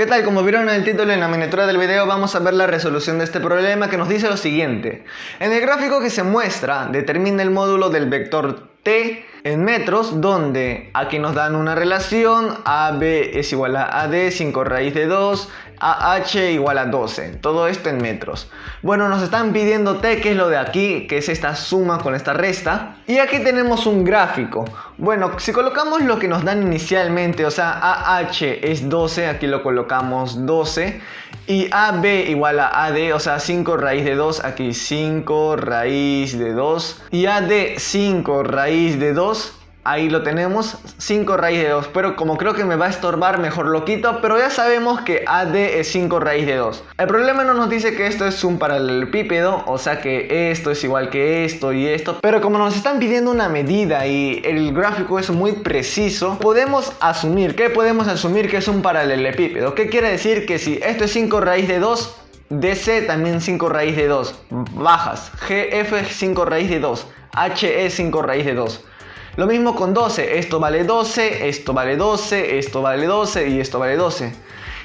¿Qué tal? Como vieron en el título y en la miniatura del video, vamos a ver la resolución de este problema que nos dice lo siguiente. En el gráfico que se muestra, determina el módulo del vector t en metros, donde aquí nos dan una relación AB es igual a AD, 5 raíz de 2, AH igual a 12, todo esto en metros. Bueno, nos están pidiendo t, que es lo de aquí, que es esta suma con esta resta, y aquí tenemos un gráfico. Bueno, si colocamos lo que nos dan inicialmente, o sea, AH es 12, aquí lo colocamos 12, y AB igual a AD, o sea, 5 raíz de 2, aquí 5 raíz de 2, y AD 5 raíz de 2, ahí lo tenemos, 5 raíz de 2, pero como creo que me va a estorbar, mejor lo quito, pero ya sabemos que AD es 5 raíz de 2. El problema no nos dice que esto es un paralelepípedo, o sea que esto es igual que esto y esto, pero como nos están pidiendo una medida y el gráfico es muy preciso, podemos asumir, ¿qué podemos asumir? Que es un paralelepípedo. ¿Qué quiere decir? Que si esto es 5 raíz de 2, DC también 5 raíz de 2, bajas, GF es 5 raíz de 2, HE es 5 raíz de 2. Lo mismo con 12, esto vale 12, esto vale 12, esto vale 12 y esto vale 12.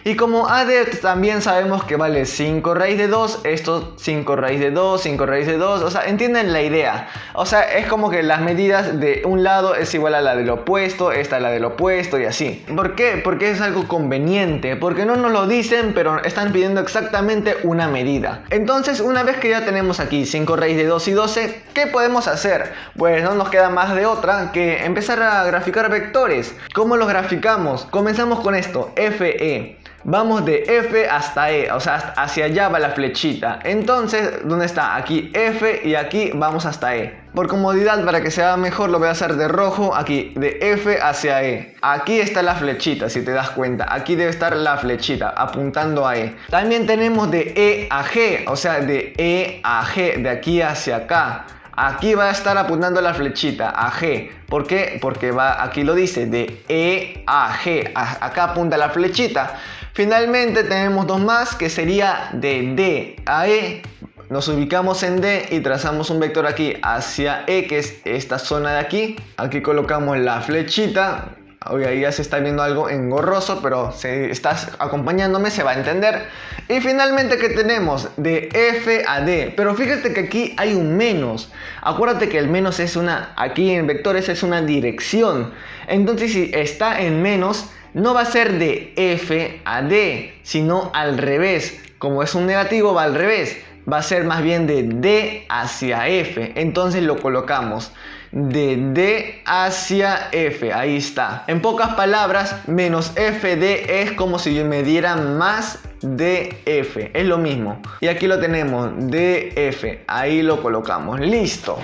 Y como AD también sabemos que vale 5 raíz de 2, esto 5 raíz de 2, 5 raíz de 2, o sea, entienden la idea. O sea, es como que las medidas de un lado es igual a la del opuesto, esta es la del opuesto y así. ¿Por qué? Porque es algo conveniente, porque no nos lo dicen, pero están pidiendo exactamente una medida. Entonces, una vez que ya tenemos aquí 5 raíz de 2 y 12, ¿qué podemos hacer? Pues no nos queda más de otra que empezar a graficar vectores. ¿Cómo los graficamos? Comenzamos con esto, FE. Vamos de F hasta E, o sea, hacia allá va la flechita. Entonces, ¿dónde está? Aquí F y aquí vamos hasta E. Por comodidad, para que sea mejor, lo voy a hacer de rojo, aquí, de F hacia E. Aquí está la flechita, si te das cuenta. Aquí debe estar la flechita, apuntando a E. También tenemos de E a G, o sea, de E a G, de aquí hacia acá. Aquí va a estar apuntando la flechita a G. ¿Por qué? Porque va, aquí lo dice, de E a G. Acá apunta la flechita. Finalmente tenemos dos más, que sería de D a E. Nos ubicamos en D y trazamos un vector aquí hacia E, que es esta zona de aquí. Aquí colocamos la flechita. Hoy ahí ya se está viendo algo engorroso, pero si estás acompañándome se va a entender. Y finalmente, ¿qué tenemos? De F a D. Pero fíjate que aquí hay un menos. Acuérdate que el menos es aquí en vectores es una dirección. Entonces, si está en menos, no va a ser de F a D, sino al revés. Como es un negativo, va al revés. Va a ser más bien de D hacia F. Entonces lo colocamos de D hacia F. Ahí está. En pocas palabras, menos FD es como si yo me diera más DF. Es lo mismo. Y aquí lo tenemos, DF. Ahí lo colocamos. Listo.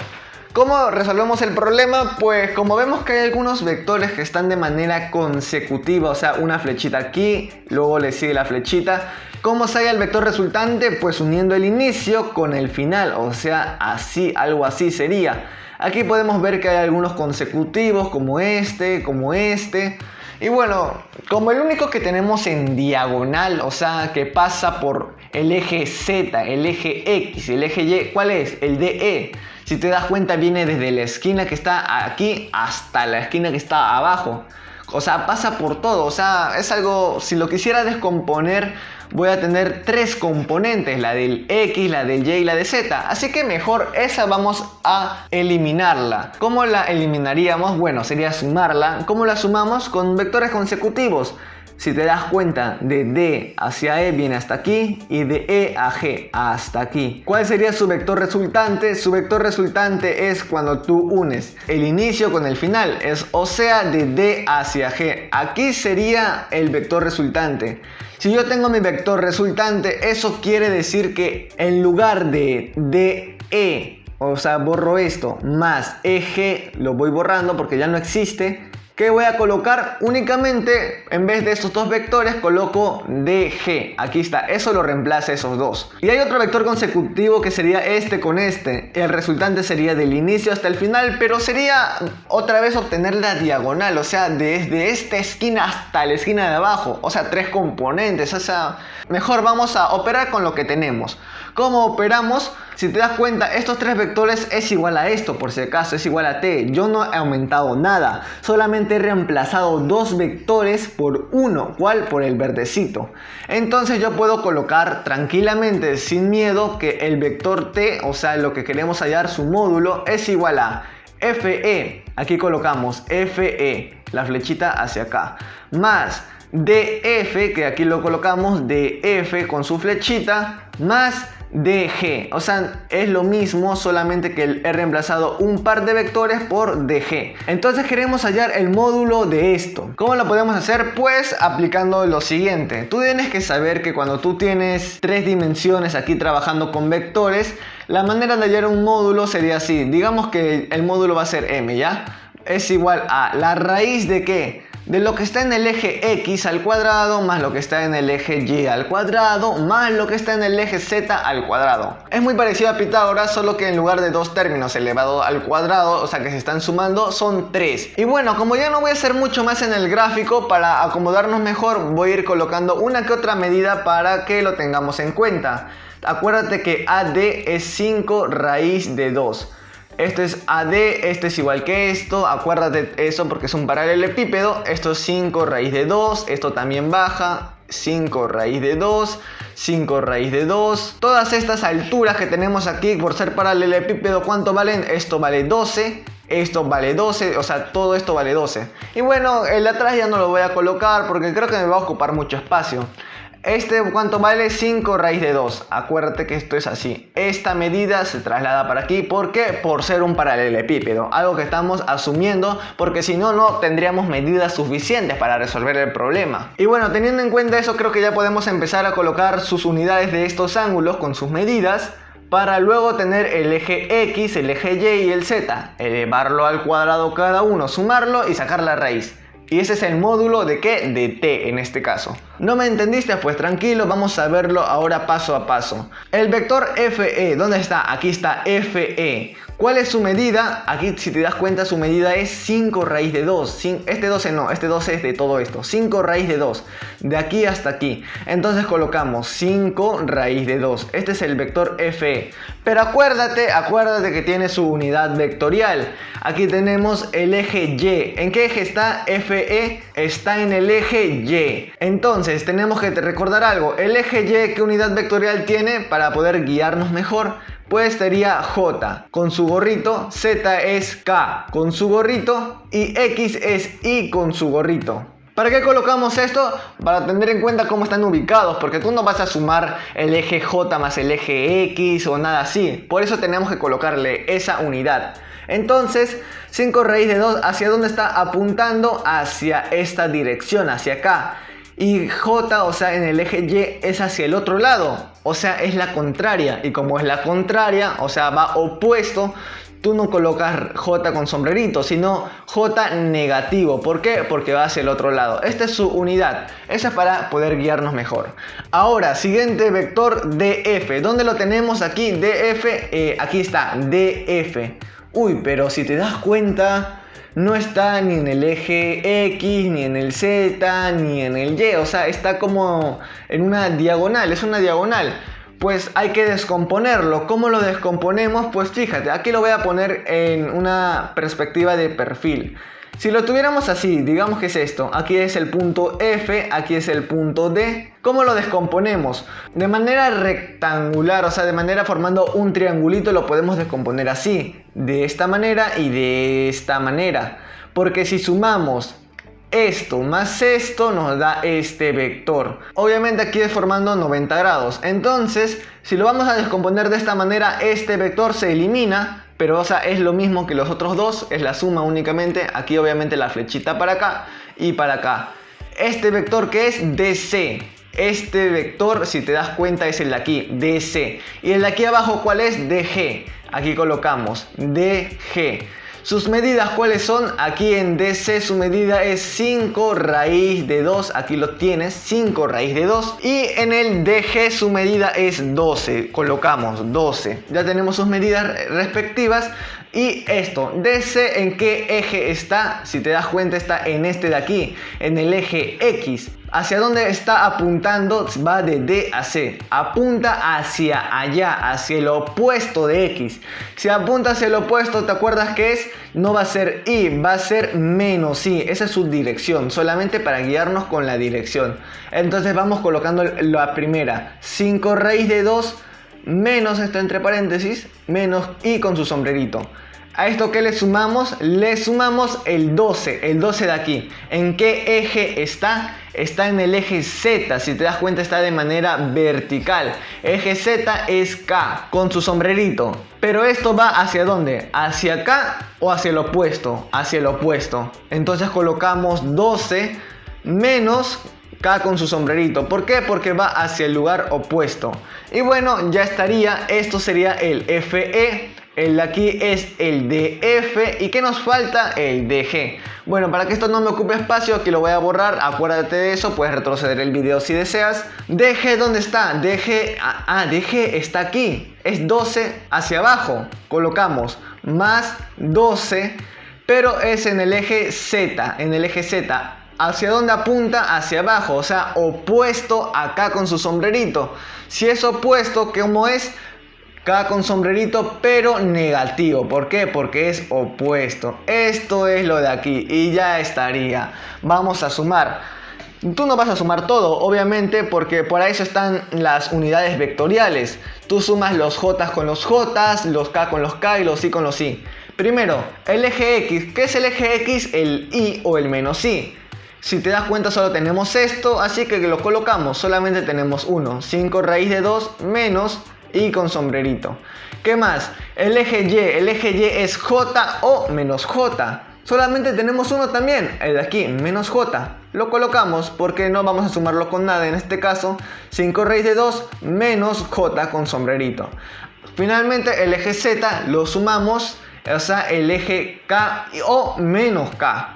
¿Cómo resolvemos el problema? Pues como vemos que hay algunos vectores que están de manera consecutiva, o sea, una flechita aquí, luego le sigue la flechita. ¿Cómo se halla el vector resultante? Pues uniendo el inicio con el final, o sea, así, algo así sería. Aquí podemos ver que hay algunos consecutivos como este. Y bueno, como el único que tenemos en diagonal, o sea, que pasa por el eje Z, el eje X, el eje Y, ¿cuál es? El DE. Si te das cuenta, viene desde la esquina que está aquí hasta la esquina que está abajo. O sea, pasa por todo. O sea, es algo, si lo quisiera descomponer, voy a tener tres componentes, la del X, la del Y y la de Z. Así que mejor esa vamos a eliminarla. ¿Cómo la eliminaríamos? Bueno, sería sumarla. ¿Cómo la sumamos? Con vectores consecutivos. Si te das cuenta, de D hacia E viene hasta aquí y de E a G hasta aquí. ¿Cuál sería su vector resultante? Su vector resultante es cuando tú unes el inicio con el final, o sea, de D hacia G. Aquí sería el vector resultante. Si yo tengo mi vector resultante, eso quiere decir que en lugar de DE, o sea, borro esto, más EG, lo voy borrando porque ya no existe. ¿Qué voy a colocar? Únicamente, en vez de estos dos vectores, coloco DG. Aquí está, eso lo reemplaza esos dos. Y hay otro vector consecutivo que sería este con este. El resultante sería del inicio hasta el final, pero sería otra vez obtener la diagonal. O sea, desde esta esquina hasta la esquina de abajo. O sea, tres componentes. O sea, mejor vamos a operar con lo que tenemos. ¿Cómo operamos? Si te das cuenta, estos tres vectores es igual a esto, por si acaso, es igual a t. Yo no he aumentado nada, solamente solamente he reemplazado dos vectores por uno. ¿Cuál? Por el verdecito. Entonces yo puedo colocar tranquilamente, sin miedo, que el vector t, o sea, lo que queremos hallar, su módulo, es igual a fe, aquí colocamos fe, la flechita hacia acá, más df, que aquí lo colocamos, df con su flechita, más dg, o sea, es lo mismo, solamente que he reemplazado un par de vectores por dg. Entonces queremos hallar el módulo de esto. ¿Cómo lo podemos hacer? Pues aplicando lo siguiente. Tú tienes que saber que cuando tú tienes tres dimensiones aquí trabajando con vectores, la manera de hallar un módulo sería así. Digamos que el módulo va a ser m, ¿ya? Es igual a la raíz de ¿qué? De lo que está en el eje x al cuadrado más lo que está en el eje y al cuadrado más lo que está en el eje z al cuadrado. Es muy parecido a Pitágoras, solo que en lugar de dos términos elevado al cuadrado, o sea que se están sumando, son 3. Y bueno, como ya no voy a hacer mucho más en el gráfico, para acomodarnos mejor voy a ir colocando una que otra medida para que lo tengamos en cuenta. Acuérdate que AD es 5 raíz de 2. Esto es AD, esto es igual que esto, acuérdate eso porque es un paralelepípedo. Esto es 5 raíz de 2, esto también baja, 5 raíz de 2, 5 raíz de 2. Todas estas alturas que tenemos aquí por ser paralelepípedo, ¿cuánto valen? Esto vale 12. Esto vale 12, o sea, todo esto vale 12. Y bueno, el de atrás ya no lo voy a colocar porque creo que me va a ocupar mucho espacio. ¿Cuánto vale? 5 raíz de 2. Acuérdate que esto es así. Esta medida se traslada para aquí. ¿Por qué? Por ser un paralelepípedo. Algo que estamos asumiendo porque si no, no tendríamos medidas suficientes para resolver el problema. Y bueno, teniendo en cuenta eso, creo que ya podemos empezar a colocar sus unidades de estos ángulos con sus medidas, para luego tener el eje X, el eje Y y el Z. Elevarlo al cuadrado cada uno, sumarlo y sacar la raíz. Y ese es el módulo de ¿qué? De t en este caso. ¿No me entendiste? Pues tranquilo, vamos a verlo ahora paso a paso. El vector fe, ¿dónde está? Aquí está fe. ¿Cuál es su medida? Aquí, si te das cuenta, su medida es 5 raíz de 2. Este 12 no, este 12 es de todo esto. 5 raíz de 2. De aquí hasta aquí. Entonces colocamos 5 raíz de 2. Este es el vector fe. Pero acuérdate que tiene su unidad vectorial. Aquí tenemos el eje Y. ¿En qué eje está fe? Está en el eje Y. Entonces tenemos que recordar algo. El eje Y, ¿qué unidad vectorial tiene? Para poder guiarnos mejor, pues sería J con su gorrito, Z es K con su gorrito y X es Y con su gorrito. ¿Para qué colocamos esto? Para tener en cuenta cómo están ubicados, porque tú no vas a sumar el eje J más el eje X o nada así. Por eso tenemos que colocarle esa unidad. Entonces, 5 raíz de 2, ¿hacia dónde está apuntando? Hacia esta dirección, hacia acá. Y J, o sea, en el eje Y es hacia el otro lado, o sea, es la contraria. Y como es la contraria, o sea, va opuesto, tú no colocas J con sombrerito, sino J negativo. ¿Por qué? Porque va hacia el otro lado. Esta es su unidad. Esa es para poder guiarnos mejor. Ahora, siguiente vector DF. ¿Dónde lo tenemos aquí? DF, aquí está, DF. Uy, pero si te das cuenta, no está ni en el eje X, ni en el Z, ni en el Y. O sea, está como en una diagonal, es una diagonal. Pues hay que descomponerlo. ¿Cómo lo descomponemos? Pues fíjate, aquí lo voy a poner en una perspectiva de perfil. Si lo tuviéramos así, digamos que es esto. Aquí es el punto F, aquí es el punto D. ¿Cómo lo descomponemos? De manera rectangular, o sea, de manera formando un triangulito, lo podemos descomponer así. De esta manera y de esta manera. Porque si sumamos esto más esto nos da este vector. Obviamente aquí es formando 90 grados. Entonces, si lo vamos a descomponer de esta manera, este vector se elimina. Pero o sea, es lo mismo que los otros dos, es la suma únicamente. Aquí obviamente la flechita para acá y para acá. Este vector que es DC. Este vector, si te das cuenta, es el de aquí, DC. Y el de aquí abajo, ¿cuál es? DG. Aquí colocamos DG. Sus medidas, ¿cuáles son? Aquí en DC su medida es 5 raíz de 2. Aquí lo tienes, 5 raíz de 2. Y en el DG su medida es 12. Colocamos 12. Ya tenemos sus medidas respectivas. Y esto, DC en qué eje está, si te das cuenta está en este de aquí, en el eje X. ¿Hacia dónde está apuntando? Va de D a C. Apunta hacia allá, hacia el opuesto de X. Si apunta hacia el opuesto, ¿te acuerdas qué es? No va a ser Y, va a ser menos Y. Esa es su dirección, solamente para guiarnos con la dirección. Entonces vamos colocando la primera. 5 raíz de 2 menos esto entre paréntesis, menos Y con su sombrerito. ¿A esto qué le sumamos? Le sumamos el 12 de aquí. ¿En qué eje está? Está en el eje Z, si te das cuenta está de manera vertical. Eje Z es K, con su sombrerito. Pero esto va ¿hacia dónde? ¿Hacia acá o hacia el opuesto? Hacia el opuesto. Entonces colocamos 12 menos K con su sombrerito. ¿Por qué? Porque va hacia el lugar opuesto. Y bueno, ya estaría. Esto sería el FE. El de aquí es el DF. ¿Y qué nos falta? El DG. Bueno, para que esto no me ocupe espacio, aquí lo voy a borrar. Acuérdate de eso, puedes retroceder el video si deseas. DG, ¿dónde está? DG, DG está aquí. Es 12 hacia abajo. Colocamos más 12, pero es en el eje Z. En el eje Z. ¿Hacia dónde apunta? Hacia abajo, o sea, opuesto a K con su sombrerito. Si es opuesto, ¿cómo es? K con sombrerito, pero negativo. ¿Por qué? Porque es opuesto. Esto es lo de aquí y ya estaría. Vamos a sumar. Tú no vas a sumar todo, obviamente, porque por eso están las unidades vectoriales. Tú sumas los J con los J, los K con los K y los I con los I. Primero, el eje X. ¿Qué es el eje X? El I o el menos I. Si te das cuenta solo tenemos esto, así que lo colocamos, solamente tenemos uno. 5 raíz de 2 menos Y con sombrerito. ¿Qué más? El eje Y es J o menos J. Solamente tenemos uno también, el de aquí, menos J. Lo colocamos porque no vamos a sumarlo con nada en este caso. 5 raíz de 2 menos J con sombrerito. Finalmente el eje Z lo sumamos, o sea, el eje K o menos K.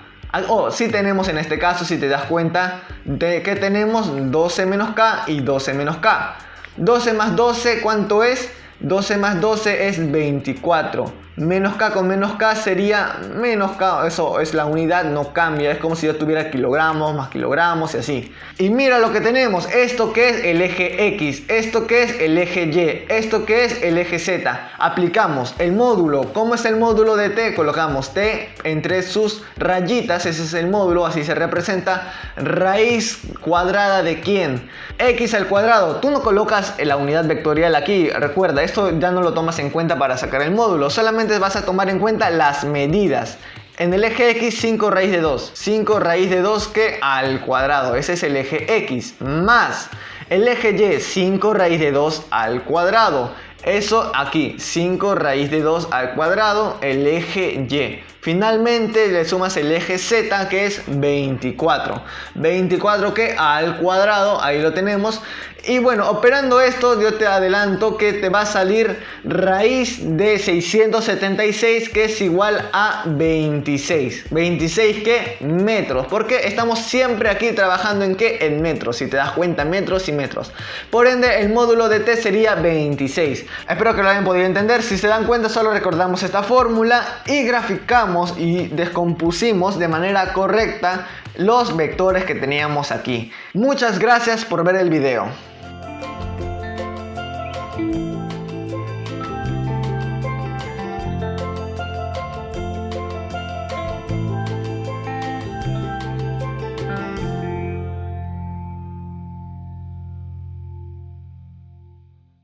Si tenemos en este caso, si te das cuenta de que tenemos 12 menos K y 12 menos K. 12 más 12, ¿cuánto es? 12 más 12 es 24. Menos K con menos K sería menos K. Eso es la unidad, no cambia. Es como si yo tuviera kilogramos más kilogramos y así. Y mira lo que tenemos. Esto que es el eje X. Esto que es el eje Y. Esto que es el eje Z. Aplicamos el módulo. ¿Cómo es el módulo de T? Colocamos T entre sus rayitas. Ese es el módulo. Así se representa. Raíz cuadrada de ¿quién? X al cuadrado. Tú no colocas la unidad vectorial aquí. Recuerda, esto ya no lo tomas en cuenta para sacar el módulo. Solamente vas a tomar en cuenta las medidas. En el eje X 5 raíz de 2. 5 raíz de 2 que al cuadrado. Ese es el eje X. Más el eje Y 5 raíz de 2 al cuadrado. Eso aquí 5 raíz de 2 al cuadrado. El eje Y. Finalmente le sumas el eje Z que es 24. 24 que al cuadrado. Ahí lo tenemos. Y bueno, operando esto yo te adelanto que te va a salir raíz de 676 que es igual a 26. 26 ¿qué? Metros. Porque estamos siempre aquí trabajando en ¿qué? En metros. Si te das cuenta, metros y metros. Por ende, el módulo de T sería 26. Espero que lo hayan podido entender. Si se dan cuenta, solo recordamos esta fórmula y graficamos y descompusimos de manera correcta los vectores que teníamos aquí. Muchas gracias por ver el video.